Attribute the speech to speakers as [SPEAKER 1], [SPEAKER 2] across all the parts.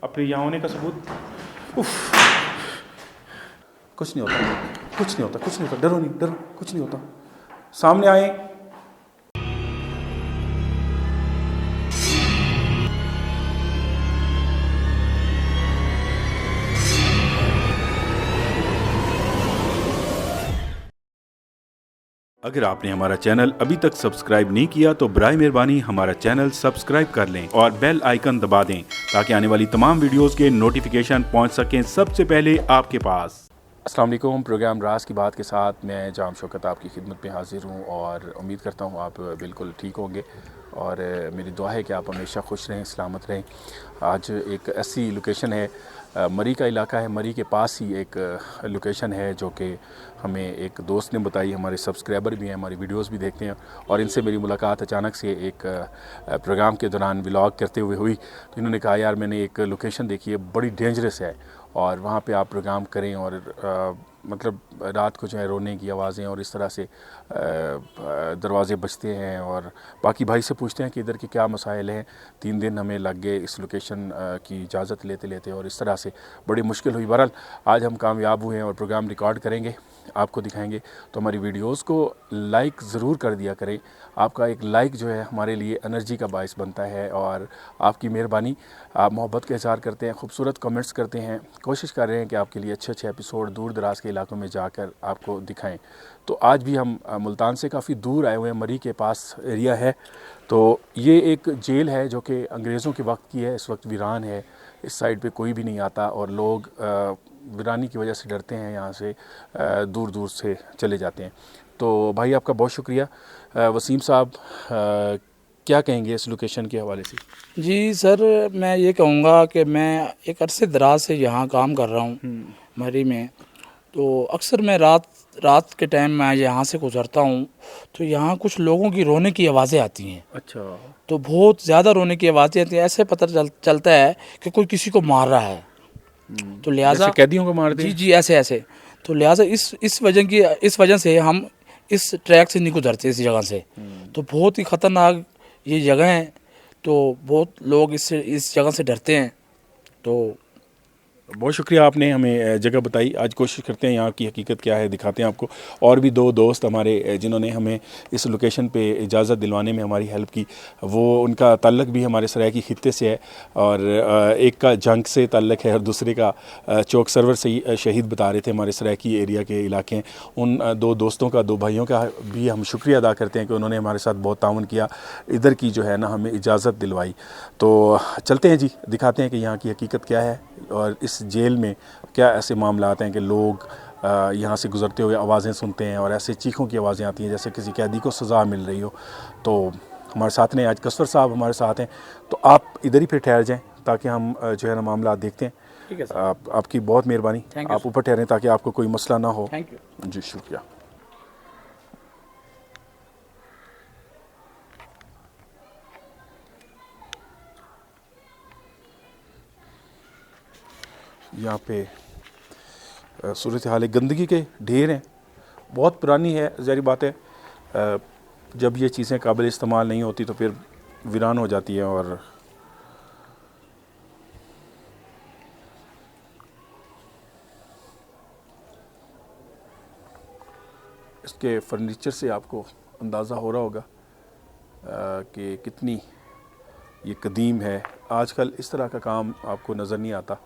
[SPEAKER 1] अपने यहाँ होने का सबूत। उफ, कुछ नहीं होता, कुछ नहीं होता, कुछ नहीं होता, डरो नहीं, डरो, कुछ नहीं होता। सामने आए। अगर आपने हमारा चैनल अभी तक सब्सक्राइब नहीं किया तो बराए मेहरबानी हमारा चैनल सब्सक्राइब कर लें और बेल आइकन दबा दें ताकि आने वाली तमाम वीडियोस के नोटिफिकेशन पहुंच सकें सबसे पहले आपके पास। अस्सलाम वालेकुम। प्रोग्राम राज की बात के साथ मैं जाम शौकत आपकी खिदमत में हाजिर हूं और उम्मीद करता हूं आप बिल्कुल ठीक होंगे और मेरी दुआ है कि आप हमेशा खुश रहें, सलामत रहें। आज एक ऐसी लोकेशन है, मरी का इलाका है, मरी के पास ही एक लोकेशन है जो कि हमें एक दोस्त ने बताई। हमारे सब्सक्राइबर भी हैं, हमारी वीडियोस भी देखते हैं और इनसे मेरी मुलाकात अचानक से एक प्रोग्राम के दौरान व्लॉग करते हुए हुई। तो इन्होंने कहा यार मैंने एक लोकेशन देखी है, बड़ी डेंजरस है और वहाँ पे आप प्रोग्राम करें और मतलब रात को जो है रोने की आवाज़ें और इस तरह से दरवाज़े बजते हैं और बाकी भाई से पूछते हैं कि इधर के क्या मसाइल हैं। 3 दिन हमें लग गए इस लोकेशन की इजाज़त लेते लेते और इस तरह से बड़ी मुश्किल हुई। बहरहाल आज हम कामयाब हुए हैं और प्रोग्राम रिकॉर्ड करेंगे, आपको दिखाएंगे। तो हमारी वीडियोस को लाइक ज़रूर कर दिया करें। आपका एक लाइक जो है हमारे लिए एनर्जी का बायस बनता है और आपकी मेहरबानी। आप मोहब्बत का इज़हार करते हैं, खूबसूरत कमेंट्स करते हैं, कोशिश कर रहे हैं कि आपके लिए अच्छे अच्छे एपिसोड दूर दराज के इलाकों में जाकर आपको दिखाएं। तो आज भी हम मुल्तान से काफ़ी दूर आए हुए हैं, मरी के पास एरिया है। तो ये एक जेल है जो कि अंग्रेज़ों के वक्त की है, इस वक्त वीरान है। इस साइड पे कोई भी नहीं आता और लोग वीरानी की वजह से डरते हैं, यहाँ से दूर दूर से चले जाते हैं। तो भाई आपका बहुत शुक्रिया। वसीम साहब क्या कहेंगे इस लोकेशन के हवाले से?
[SPEAKER 2] जी सर, मैं ये कहूँगा कि मैं एक अरसे दराज से यहाँ काम कर रहा हूँ मरी में। तो अक्सर मैं रात रात के टाइम मैं यहाँ से गुज़रता हूँ तो यहाँ कुछ लोगों की रोने की आवाज़ें आती हैं।
[SPEAKER 1] अच्छा।
[SPEAKER 2] तो बहुत ज़्यादा रोने की आवाज़ें आती हैं, ऐसे पता चलता है कि कोई किसी को मार रहा है। तो लिहाजा
[SPEAKER 1] जैसे कैदियों को मारते
[SPEAKER 2] जी
[SPEAKER 1] हैं।
[SPEAKER 2] जी ऐसे ऐसे। तो लिहाजा इस वजह से हम इस ट्रैक से नहीं गुजरते, इस जगह से। तो बहुत ही ख़तरनाक ये जगह है, तो बहुत लोग इस जगह से डरते हैं। तो
[SPEAKER 1] बहुत शुक्रिया, आपने हमें जगह बताई। आज कोशिश करते हैं यहाँ की हकीकत क्या है दिखाते हैं आपको। और भी 2 दोस्त हमारे जिन्होंने हमें इस लोकेशन पे इजाज़त दिलवाने में हमारी हेल्प की, वो उनका ताल्लुक भी हमारे सरायकी खित्ते से है और एक का जंग से ताल्लुक है और दूसरे का चौक सरवर से शहीद बता रहे थे, हमारे सरायकी एरिया के इलाके हैं। उन 2 दोस्तों का, 2 भाइयों का भी हम शुक्रिया अदा करते हैं कि उन्होंने हमारे साथ बहुत ताउन किया, इधर की जो है ना हमें इजाज़त दिलवाई। तो चलते हैं जी, दिखाते हैं कि यहाँ की हकीकत क्या है और इस जेल में क्या ऐसे मामलात हैं कि लोग यहाँ से गुज़रते हुए आवाज़ें सुनते हैं और ऐसे चीखों की आवाज़ें आती हैं जैसे किसी कैदी को सज़ा मिल रही हो। तो हमारे साथ ने आज कसवर साहब हमारे साथ हैं, तो आप इधर ही फिर ठहर जाएं ताकि हम जो है ना मामला देखते हैं।
[SPEAKER 2] ठीक है सर।
[SPEAKER 1] आपकी बहुत मेहरबानी,
[SPEAKER 2] थैंक यू
[SPEAKER 1] आप ऊपर ठहरें ताकि आपको कोई मसला ना हो।
[SPEAKER 2] Thank you.
[SPEAKER 1] जी शुक्रिया। यहाँ पे सूरत हाल गंदगी के ढेर हैं, बहुत पुरानी है, ज़ाहिर बात है जब ये चीज़ें काबिल इस्तेमाल नहीं होती तो फिर वीरान हो जाती है और इसके फर्नीचर से आपको अंदाज़ा हो रहा होगा कि कितनी ये कदीम है। आजकल इस तरह का काम आपको नज़र नहीं आता।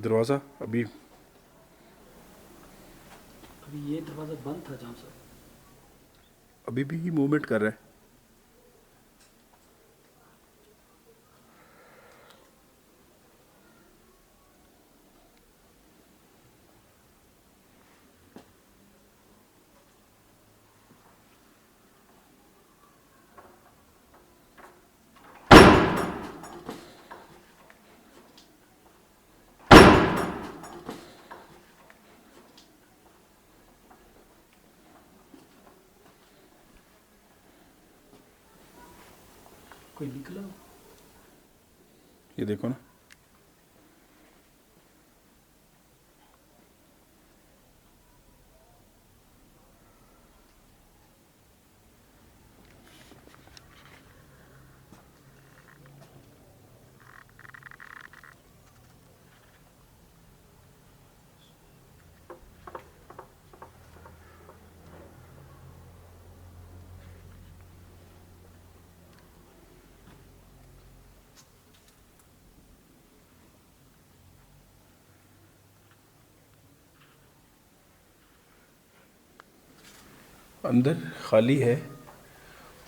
[SPEAKER 1] दरवाज़ा अभी
[SPEAKER 2] ये दरवाज़ा बंद था जहाँ से।
[SPEAKER 1] अभी भी मूवमेंट कर रहा है।
[SPEAKER 2] कोई निकला?
[SPEAKER 1] ये देखो ना, अंदर खाली है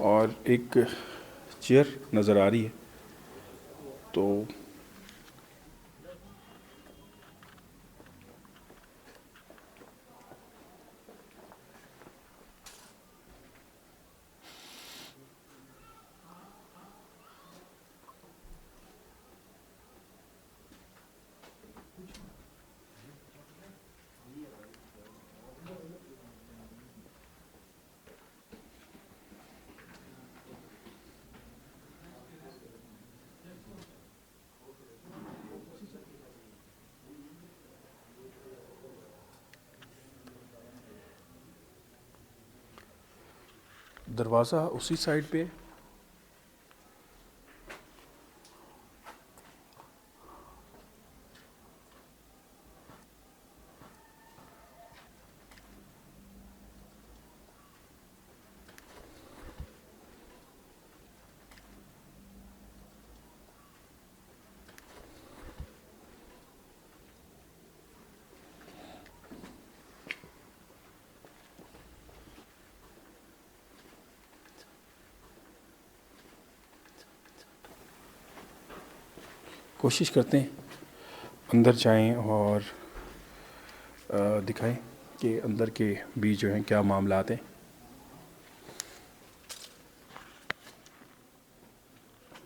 [SPEAKER 1] और एक चेयर नज़र आ रही है। तो दरवाज़ा उसी साइड पे है। कोशिश करते हैं अंदर जाएं और दिखाएं कि अंदर के भी जो हैं क्या मामलात हैं।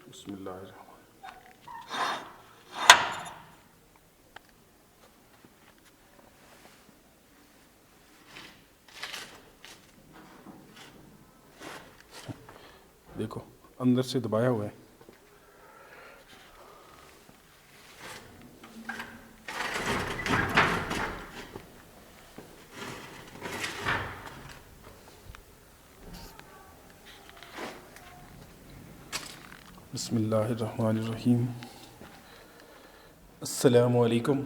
[SPEAKER 1] बिस्मिल्लाह। देखो अंदर से दबाया हुआ है। बिस्मिल्लाहिर्रहमानिर्रहीम। अस्सलामु अलैकुम।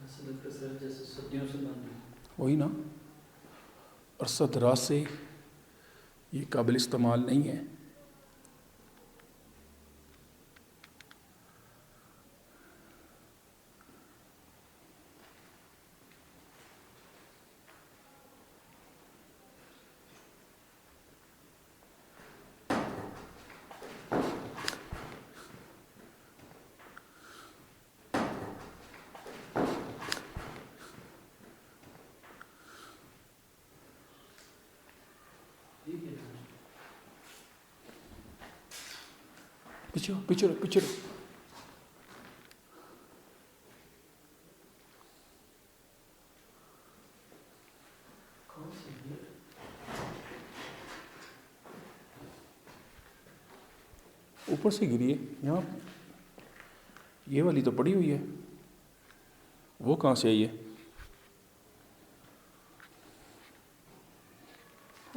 [SPEAKER 2] ऐसा लगता है सर जैसे सदियों से बंद है।
[SPEAKER 1] वही ना, अरसा दराज से ये काबिल इस्तेमाल नहीं है। पीछे पीछे पीछे। ऊपर से गिरी है यहाँ, ये वाली तो पड़ी हुई है, वो कहाँ से आई है?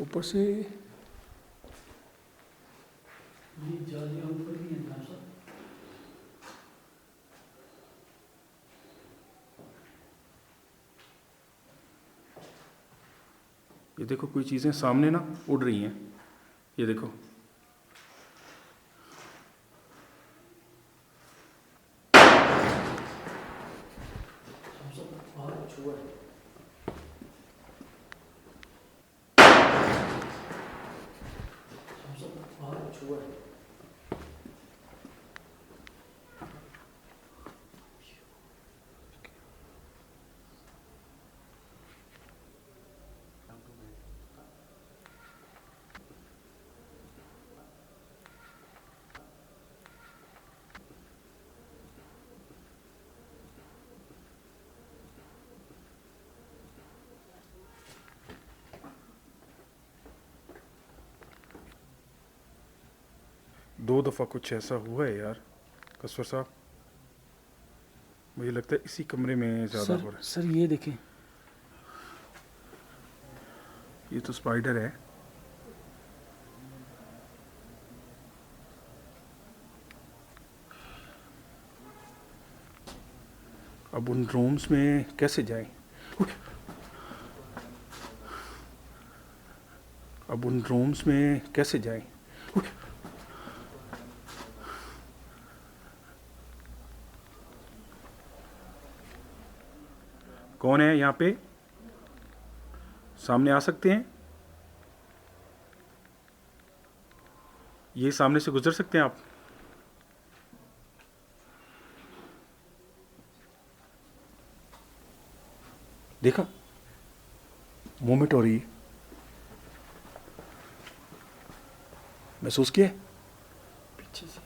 [SPEAKER 1] ऊपर से
[SPEAKER 2] ये जालियाँ ऊपर ही हैं जहाँ से।
[SPEAKER 1] ये देखो कोई चीज़ें सामने ना उड़ रही हैं, ये देखो। दो दफ़ा कुछ ऐसा हुआ है यार कसवर साहब, मुझे लगता है इसी कमरे में ज़्यादा हो रहा है।
[SPEAKER 2] सर ये देखें,
[SPEAKER 1] ये तो स्पाइडर है। अब उन रूम्स में कैसे जाएं? अब उन रूम्स में कैसे जाएं? कौन है यहाँ पे? सामने आ सकते हैं? ये सामने से गुजर सकते हैं आप? देखा, मूवमेंट हो रही है, महसूस किया?
[SPEAKER 2] पीछे से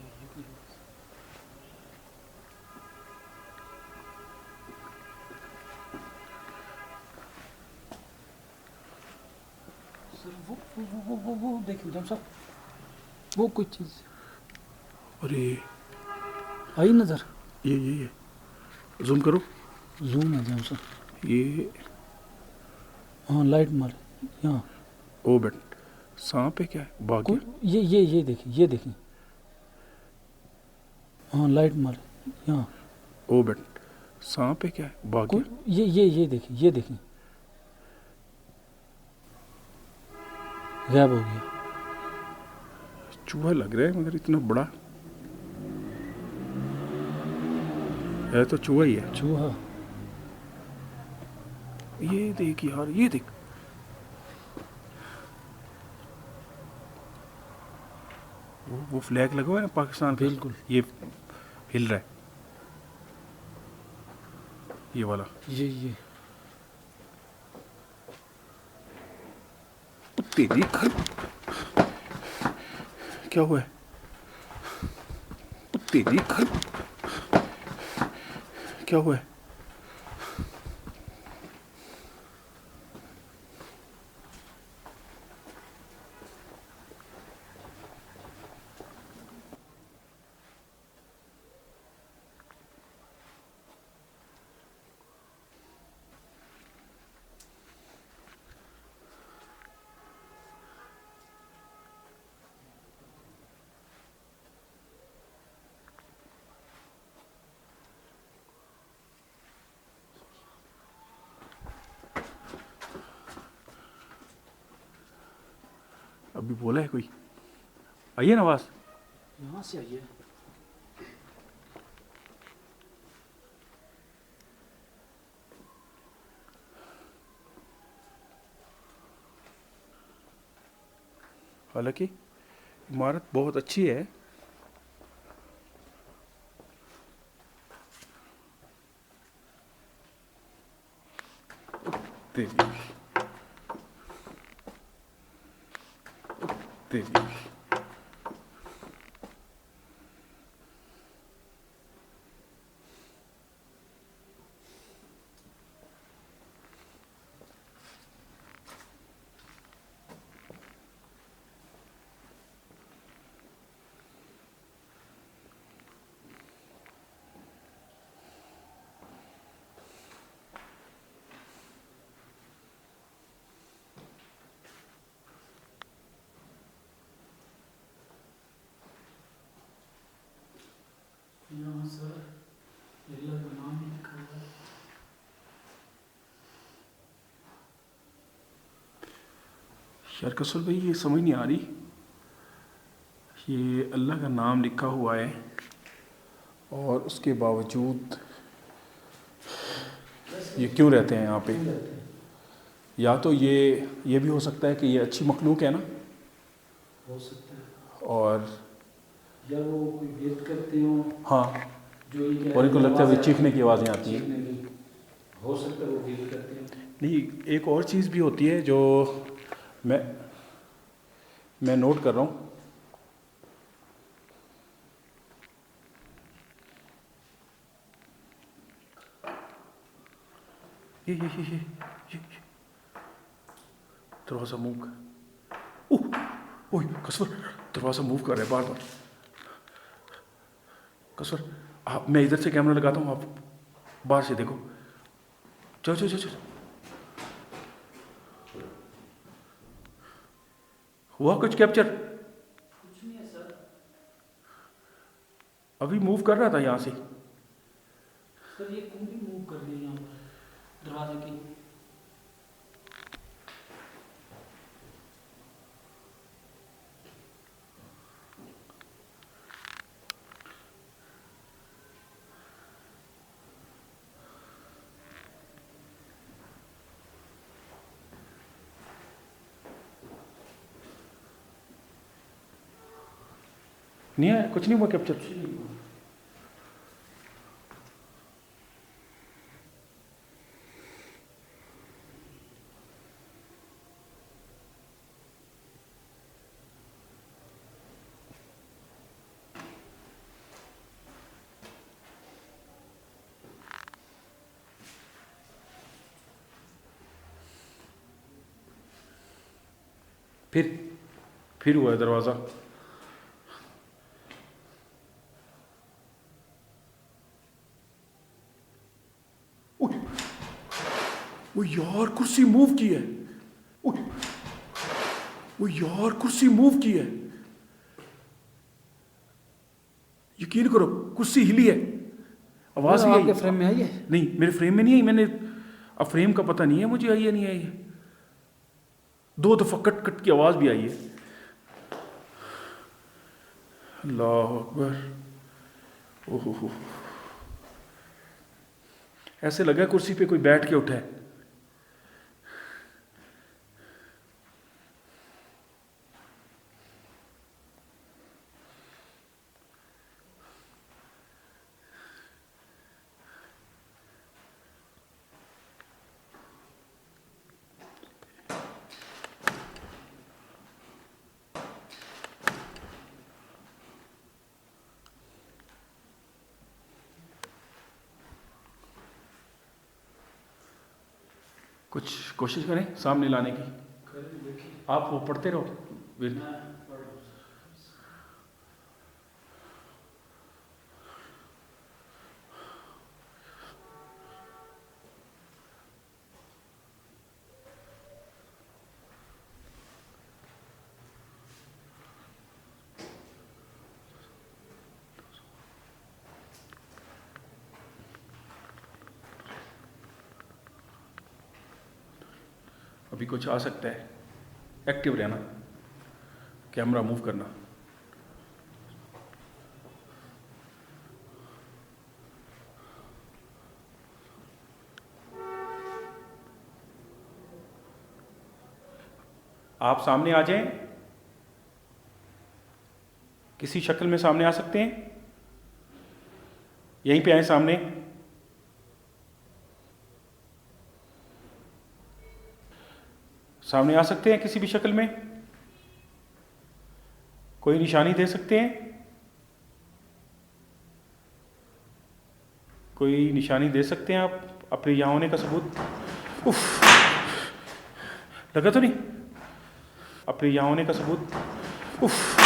[SPEAKER 2] सर वो देखिए जब साहब, वो कोई चीज़
[SPEAKER 1] अरे
[SPEAKER 2] आई नज़र।
[SPEAKER 1] ये जूम करो,
[SPEAKER 2] जूम है जब साहब,
[SPEAKER 1] ये
[SPEAKER 2] हाँ लाइट मारे यहाँ।
[SPEAKER 1] ओ बेट, सांप है क्या है? भाग गया।
[SPEAKER 2] ये देखिए, ये देखिए, हाँ लाइट मारे यहाँ।
[SPEAKER 1] ओ बेट, सांप है क्या है? भाग गया।
[SPEAKER 2] ये देखिए, ये देखिए, गायब हो गया।
[SPEAKER 1] चूहा लग रहा है मगर इतना बड़ा है तो चूहा ही है।
[SPEAKER 2] चूहा,
[SPEAKER 1] ये देख यार, ये देख, वो फ्लैग लगा हुआ है ना पाकिस्तान का,
[SPEAKER 2] बिल्कुल।
[SPEAKER 1] ये हिल रहा है, ये वाला।
[SPEAKER 2] ये
[SPEAKER 1] तेरी क्या हुआ है? तेरी क्या हुआ है? अभी बोला है कोई? आइए ना आवाज।
[SPEAKER 2] यहाँ से आइए।
[SPEAKER 1] हालांकि इमारत बहुत अच्छी है, तेरी तेरी
[SPEAKER 2] यहाँ सर एरिया का नाम ही लिखा हुआ है।
[SPEAKER 1] यार कसर भाई ये समझ नहीं आ रही, ये अल्लाह का नाम लिखा हुआ है और उसके बावजूद ये क्यों रहते हैं यहाँ पे? या तो ये भी हो सकता है कि ये अच्छी मखलूक है ना,
[SPEAKER 2] हो सकता है,
[SPEAKER 1] और
[SPEAKER 2] या वो कोई वेद करते हो
[SPEAKER 1] हाँ,
[SPEAKER 2] जो ये
[SPEAKER 1] और इनको लगता है भाई चीखने की आवाज़ें आती हैं।
[SPEAKER 2] चीखने की, हो सकता है वो वेद करते हो।
[SPEAKER 1] नहीं, एक और चीज़ भी होती है जो मैं नोट कर रहा हूँ। ये दरवाज़ा मूव कर, ओह कसर, दरवाज़ा मूव कर रहा है बार बार। कसर आप, मैं इधर से कैमरा लगाता हूँ, आप बाहर से देखो। चलो चलो चलो, हुआ कुछ कैप्चर?
[SPEAKER 2] कुछ नहीं है सर,
[SPEAKER 1] अभी मूव कर रहा था यहाँ से।
[SPEAKER 2] सर ये कुंडी मूव कर रही है यहाँ पर दरवाजे की।
[SPEAKER 1] नहीं है, कुछ नहीं हुआ कैप्चर। फिर हुआ है दरवाज़ा। वो यार कुर्सी मूव की है। वो यार कुर्सी मूव की है, यकीन करो कुर्सी हिली है, आवाज भी आई।
[SPEAKER 2] आपके फ्रेम में आई है?
[SPEAKER 1] नहीं, मेरे फ्रेम में नहीं आई। मैंने अब फ्रेम का पता नहीं है मुझे आई है नहीं आई है। 2 दफा कट कट की आवाज भी आई है। अल्लाह अकबर। ओहो, ऐसे लगा कुर्सी पे कोई बैठ के उठा है। कुछ कोशिश करें सामने लाने की। आप वो पढ़ते रहो वीर। अभी कुछ आ सकता है, एक्टिव रहना, कैमरा मूव करना। आप सामने आ जाएं, किसी शक्ल में सामने आ सकते हैं, यहीं पे आए सामने। सामने आ सकते हैं किसी भी शक्ल में, कोई निशानी दे सकते हैं, कोई निशानी दे सकते हैं आप अपने यहाँ होने का सबूत। उफ, लगा तो नहीं? अपने यहाँ होने का सबूत। उफ,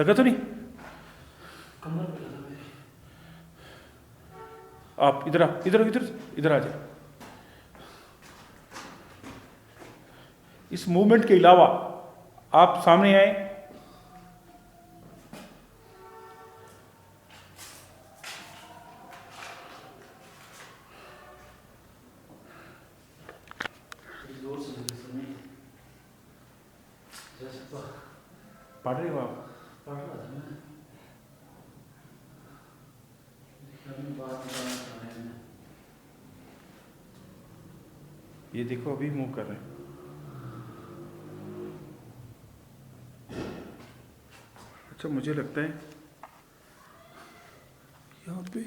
[SPEAKER 1] लगा तो नहीं?
[SPEAKER 2] कमर पे लगा मेरे।
[SPEAKER 1] आप इधर आ जाए। इस मूवमेंट के अलावा आप सामने आए।
[SPEAKER 2] जोर से लगे सर में।
[SPEAKER 1] पढ़ रहे हो आप? ये देखो अभी मूव कर रहे हैं। अच्छा मुझे लगता है यहाँ पे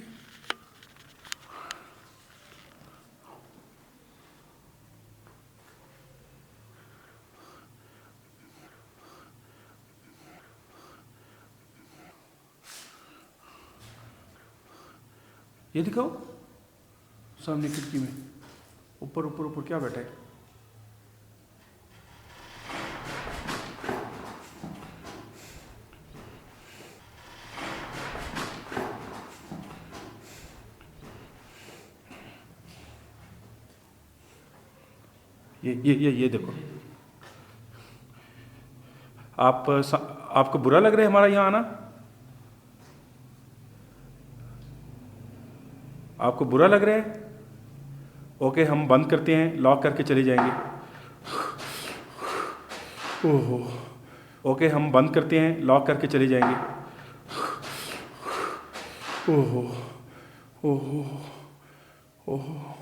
[SPEAKER 1] ये दिखाओ सामने खिड़की में ऊपर ऊपर ऊपर क्या बैठा है? ये देखो। आपको बुरा लग रहा है हमारा यहाँ आना? आपको बुरा लग रहा है? ओके हम बंद करते हैं, लॉक करके चले जाएंगे। ओहो। ओके हम बंद करते हैं, लॉक करके चले जाएंगे। ओहो ओहो ओहो।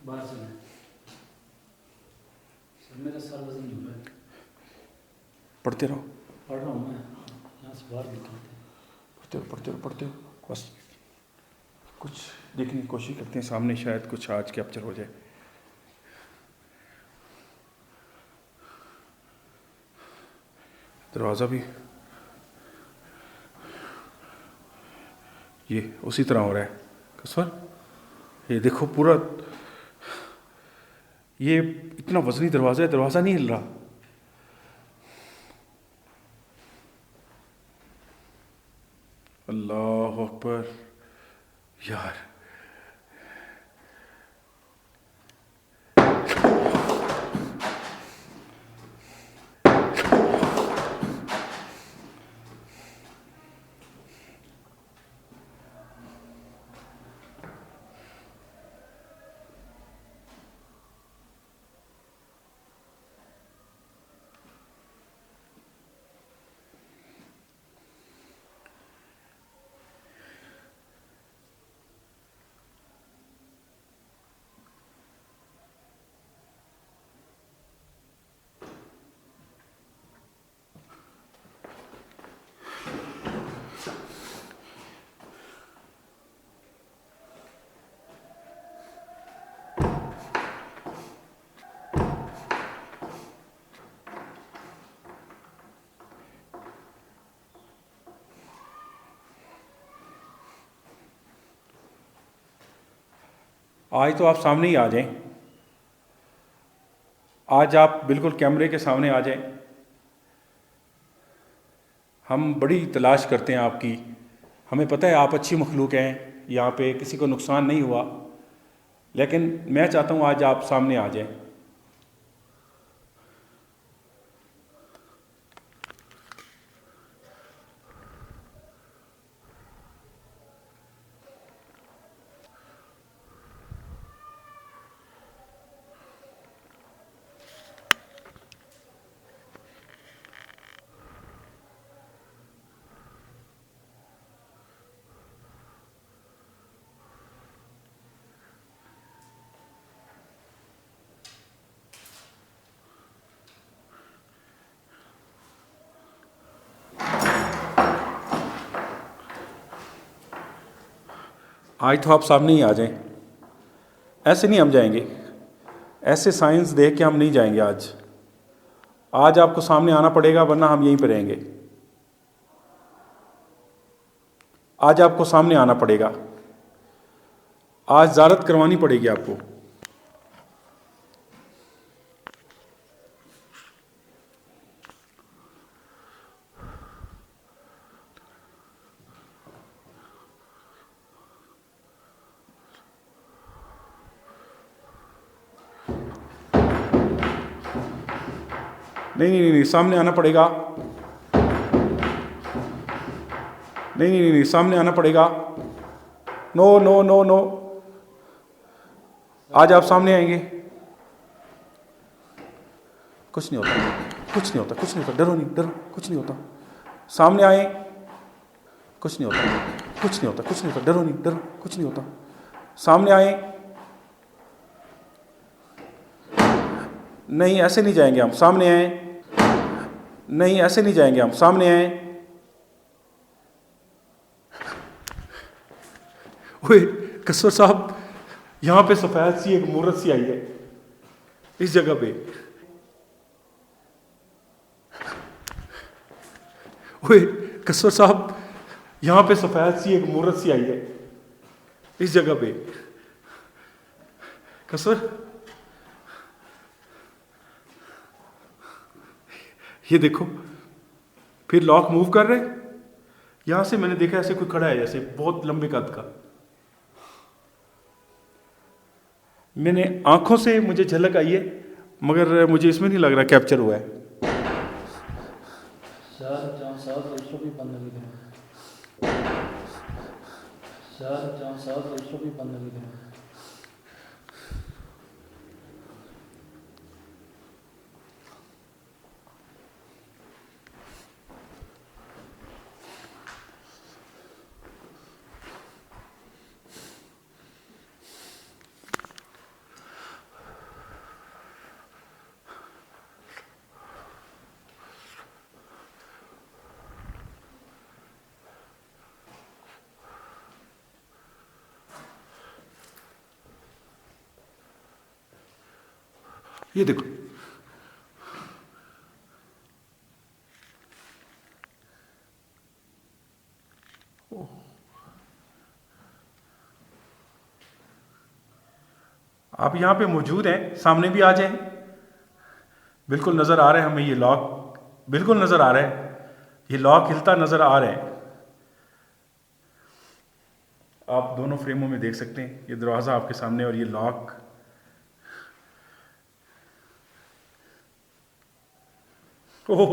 [SPEAKER 2] बाहर से सर मेरा सर वजन नहीं हो रहा है।
[SPEAKER 1] पढ़ते रहो।
[SPEAKER 2] पढ़ रहा हूँ मैं, यहाँ से बाहर निकलते हैं।
[SPEAKER 1] पढ़ते रहो बस। कुछ देखने की कोशिश करते हैं, सामने शायद कुछ आज कैप्चर हो जाए। दरवाज़ा भी ये उसी तरह हो रहा है कसवर। ये देखो पूरा, ये इतना वजनी दरवाज़ा है, दरवाज़ा नहीं हिल रहा। अल्लाह अकबर यार। आज तो आप सामने ही आ जाएं, आज आप बिल्कुल कैमरे के सामने आ जाएं। हम बड़ी तलाश करते हैं आपकी, हमें पता है आप अच्छी मखलूक हैं, यहाँ पे किसी को नुकसान नहीं हुआ, लेकिन मैं चाहता हूँ आज आप सामने आ जाएं। आज तो आप सामने ही आ जाएं, ऐसे नहीं हम जाएंगे, ऐसे साइंस देख के हम नहीं जाएंगे। आज आपको सामने आना पड़ेगा, वरना हम यहीं पे रहेंगे। आज आपको सामने आना पड़ेगा, आज ज़ियारत करवानी पड़ेगी आपको। नहीं, सामने आना पड़ेगा। नहीं, सामने आना पड़ेगा। नो नो नो नो, आज आप सामने आएंगे, कुछ नहीं होता, कुछ नहीं होता, कुछ नहीं होता, डरो नहीं, डरो, कुछ नहीं होता, सामने आए, कुछ नहीं होता, कुछ नहीं होता, कुछ नहीं होता, डरो नहीं, डरो, कुछ नहीं होता, सामने आए, नहीं ऐसे नहीं जाएंगे हम, सामने आए, नहीं ऐसे नहीं जाएंगे हम, सामने आए, ओए कसर साहब, यहां पे सफेद सी एक मूर्त सी आई है इस जगह पे, ओए कसर साहब, यहां पे सफेद सी एक मूर्त सी आई है इस जगह पे, कसर ये देखो, फिर लॉक मूव कर रहे, यहां से मैंने देखा ऐसे कोई खड़ा है जैसे बहुत लंबे कद का, मैंने आंखों से मुझे झलक आई है मगर मुझे इसमें नहीं लग रहा कैप्चर हुआ है। ये देखो, आप यहां पे मौजूद हैं, सामने भी आ जाएं, बिल्कुल नजर आ रहा है हमें, ये लॉक बिल्कुल नजर आ रहा है, ये लॉक हिलता नजर आ रहा है, आप दोनों फ्रेमों में देख सकते हैं, ये दरवाजा आपके सामने और ये लॉक, ओह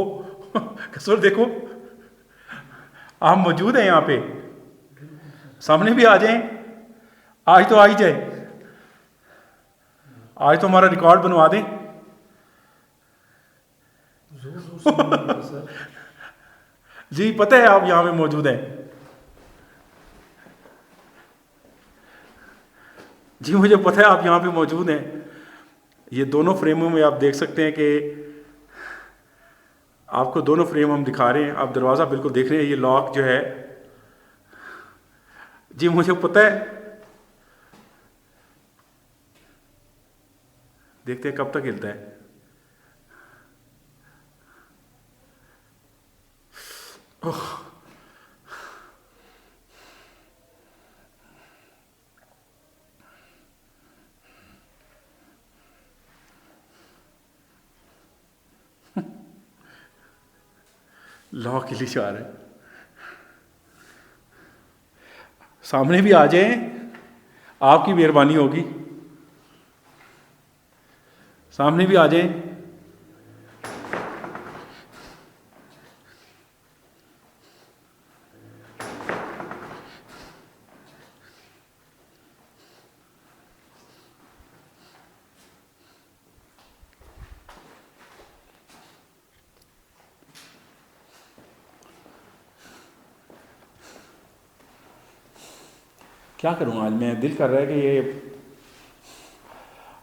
[SPEAKER 1] कसर देखो, आप मौजूद हैं यहां पे, सामने भी आ जाएं, आज तो आ ही जाए, आज तो हमारा रिकॉर्ड बनवा दें। जी पता है आप यहां पे मौजूद हैं, जी मुझे पता है आप यहां पे मौजूद हैं, ये दोनों फ्रेमों में आप देख सकते हैं कि आपको दोनों फ्रेम हम दिखा रहे हैं, आप दरवाज़ा बिल्कुल देख रहे हैं, ये लॉक जो है, जी मुझे पता है, देखते हैं कब तक हिलता है। ओह लॉक हिली जा रहा है, सामने भी आ जाएं, आपकी मेहरबानी होगी, सामने भी आ जाएं, क्या करूँ, आज मैं दिल कर रहा है कि ये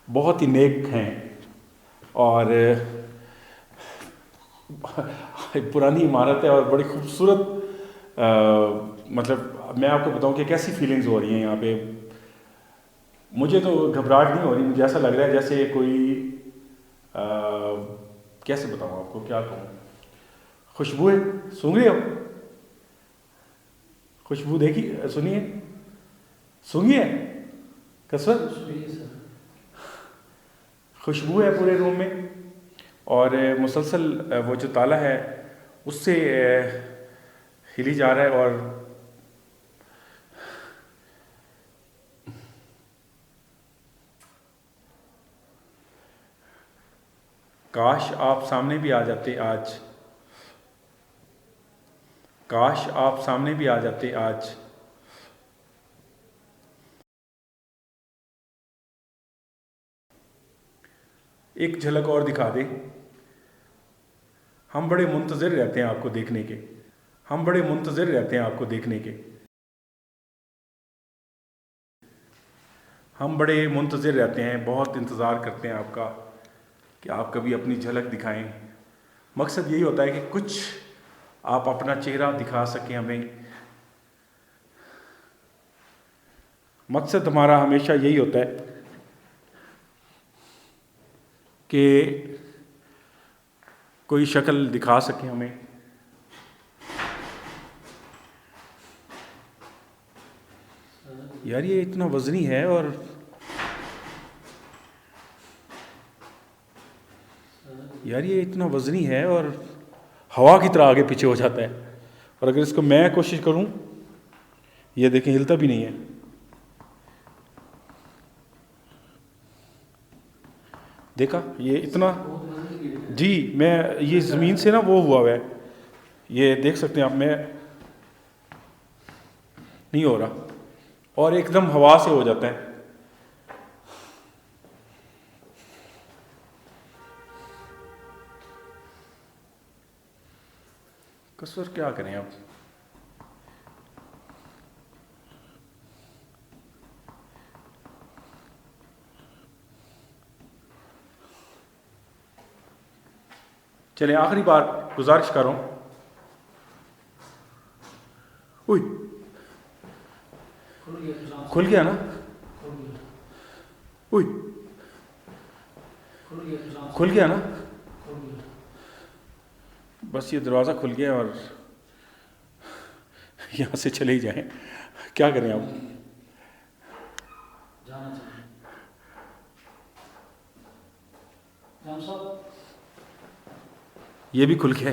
[SPEAKER 1] बहुत ही नेक हैं और पुरानी इमारत है और बड़ी खूबसूरत, मतलब मैं आपको बताऊं कि कैसी फीलिंग्स हो रही हैं यहाँ पे, मुझे तो घबराहट नहीं हो रही, मुझे ऐसा लग रहा है जैसे कोई कैसे बताऊं आपको, क्या कहूँ, खुशबू है, सूंघ रहे हो, खुशबू देखी, सुनिए, सूंघिए, कसर खुशबू है पूरे रूम में, और मुसलसल वो जो ताला है उससे हिली जा रहा है, और काश आप सामने भी आ जाते आज, काश आप सामने भी आ जाते आज, एक झलक और दिखा दे। हम बड़े मुंतज़िर रहते हैं आपको देखने के, हम बड़े मुंतज़िर रहते हैं आपको देखने के, हम बड़े मुंतज़िर रहते हैं, बहुत इंतज़ार करते हैं आपका कि आप कभी अपनी झलक दिखाएं। मकसद यही होता है कि कुछ आप अपना चेहरा दिखा सकें हमें। मकसद हमारा हमेशा यही होता है कि कोई शक्ल दिखा सकें हमें। यार ये इतना वज़नी है और हवा की तरह आगे पीछे हो जाता है। और अगर इसको मैं कोशिश करूं, ये देखें हिलता भी नहीं है। देखा ये इतना, जी मैं ये ज़मीन से ना वो हुआ है, ये देख सकते हैं आप, मैं नहीं हो रहा और एकदम हवा से हो जाता है। कसर क्या करें अब। चले आखिरी बार गुजारिश कर रहा हूं। उई खुल गया ना, उई खुल गया ना, बस ये दरवाज़ा खुल गया और यहाँ से चले ही जाएं। क्या करें अब। ये भी खुल गया।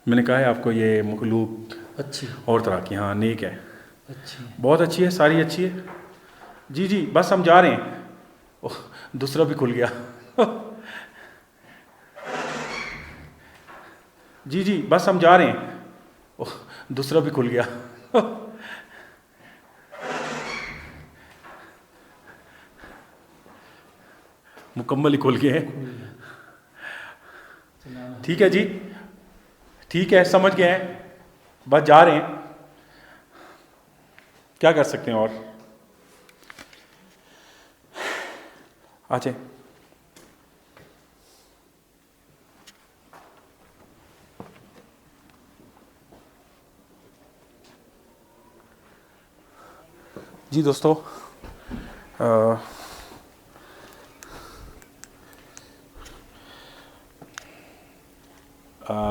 [SPEAKER 1] मैंने कहा है आपको ये मखलूक
[SPEAKER 2] अच्छी
[SPEAKER 1] और तरह की, हाँ नेक है,
[SPEAKER 2] अच्छी
[SPEAKER 1] बहुत अच्छी है, सारी अच्छी है। जी जी बस हम जा रहे हैं। ओह, दूसरा भी खुल गया। जी जी बस हम जा रहे हैं। ओह, दूसरा भी खुल गया। मुकम्मल ही खुल गए हैं। ठीक है जी, ठीक है, समझ गए हैं, बस जा रहे हैं, क्या कर सकते हैं और। अच्छा जी दोस्तों,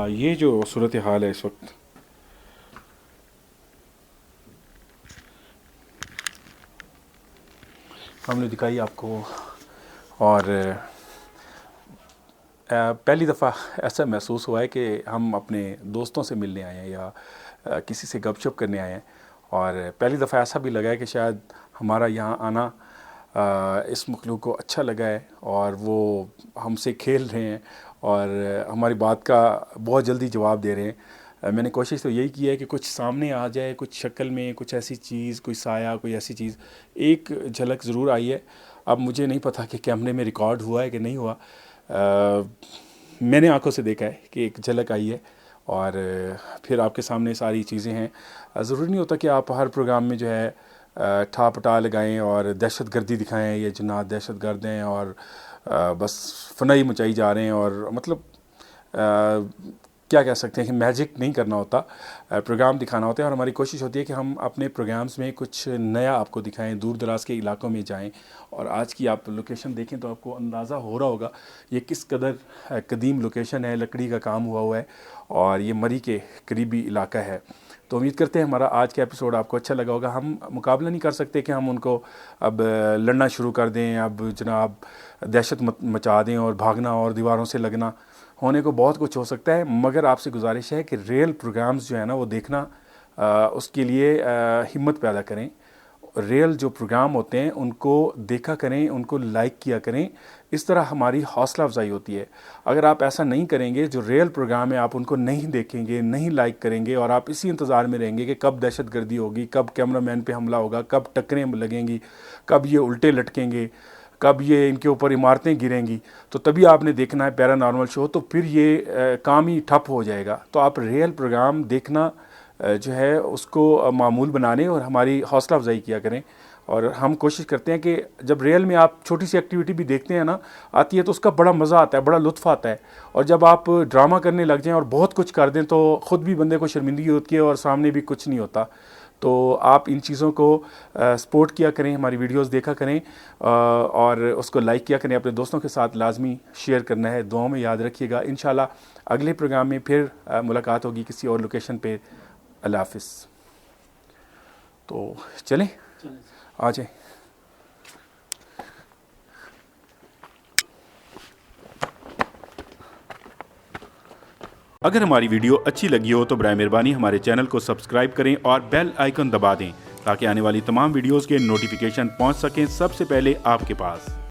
[SPEAKER 1] ये जो सूरत हाल है इस वक्त, हमने दिखाई आपको, और पहली दफ़ा ऐसा महसूस हुआ है कि हम अपने दोस्तों से मिलने आए हैं या किसी से गपशप करने आए हैं। और पहली दफ़ा ऐसा भी लगा है कि शायद हमारा यहाँ आना इस मखलूक को अच्छा लगा है और वो हमसे खेल रहे हैं और हमारी बात का बहुत जल्दी जवाब दे रहे हैं। मैंने कोशिश तो यही की है कि कुछ सामने आ जाए, कुछ शक्ल में, कुछ ऐसी चीज़, कोई साया, कोई ऐसी चीज़। एक झलक ज़रूर आई है। अब मुझे नहीं पता कि कैमरे में रिकॉर्ड हुआ है कि नहीं हुआ। मैंने आंखों से देखा है कि एक झलक आई है और फिर आपके सामने सारी चीज़ें हैं। ज़रूरी नहीं होता कि आप हर प्रोग्राम में जो है ठापटा लगाएं और दहशत गर्दी दिखाएं, ये जनात दहशत गर्द हैं और बस फनाई मचाई जा रहे हैं। और मतलब क्या कह सकते हैं कि मैजिक नहीं करना होता, प्रोग्राम दिखाना होता है। और हमारी कोशिश होती है कि हम अपने प्रोग्राम्स में कुछ नया आपको दिखाएं, दूर दराज के इलाकों में जाएं। और आज की आप लोकेशन देखें तो आपको अंदाज़ा हो रहा होगा ये किस कदर कदीम लोकेशन है, लकड़ी का काम हुआ है और ये मरी के करीबी इलाका है। तो उम्मीद करते हैं हमारा आज का एपिसोड आपको अच्छा लगा होगा। हम मुकाबला नहीं कर सकते कि हम उनको अब लड़ना शुरू कर दें, अब जनाब दहशत मचा दें और भागना और दीवारों से लगना, होने को बहुत कुछ हो सकता है। मगर आपसे गुजारिश है कि रियल प्रोग्राम्स जो है ना वो देखना, उसके लिए हिम्मत पैदा करें। रियल जो प्रोग्राम होते हैं उनको देखा करें, उनको लाइक किया करें। इस तरह हमारी हौसला अफजाई होती है। अगर आप ऐसा नहीं करेंगे, जो रियल प्रोग्राम है आप उनको नहीं देखेंगे, नहीं लाइक करेंगे और आप इसी इंतज़ार में रहेंगे कि कब दहशत गर्दी होगी, कब कैमरामैन पे हमला होगा, कब टक्करें लगेंगी, कब ये उल्टे लटकेंगे, कब ये इनके ऊपर इमारतें गिरेंगी, तो तभी आपने देखना है पैरानॉर्मल शो, तो फिर ये काम ही ठप हो जाएगा। तो आप रियल प्रोग्राम देखना जो है उसको मामूल बनाने और हमारी हौसला अफजाई किया करें। और हम कोशिश करते हैं कि जब रियल में आप छोटी सी एक्टिविटी भी देखते हैं ना, आती है, तो उसका बड़ा मज़ा आता है, बड़ा लुत्फ़ आता है। और जब आप ड्रामा करने लग जाएं और बहुत कुछ कर दें तो ख़ुद भी बंदे को शर्मिंदगी होती है और सामने भी कुछ नहीं होता। तो आप इन चीज़ों को सपोर्ट किया करें, हमारी वीडियोस देखा करें और उसको लाइक किया करें, अपने दोस्तों के साथ लाजमी शेयर करना है, दुआओं में याद रखिएगा। इंशाल्लाह अगले प्रोग्राम में फिर मुलाकात होगी किसी और लोकेशन पे। अल्लाह हाफ़िज़। तो चलें, आ जाए। अगर हमारी वीडियो अच्छी लगी हो तो बराए मेहरबानी हमारे चैनल को सब्सक्राइब करें और बेल आइकन दबा दें ताकि आने वाली तमाम वीडियोस के नोटिफिकेशन पहुंच सकें सबसे पहले आपके पास।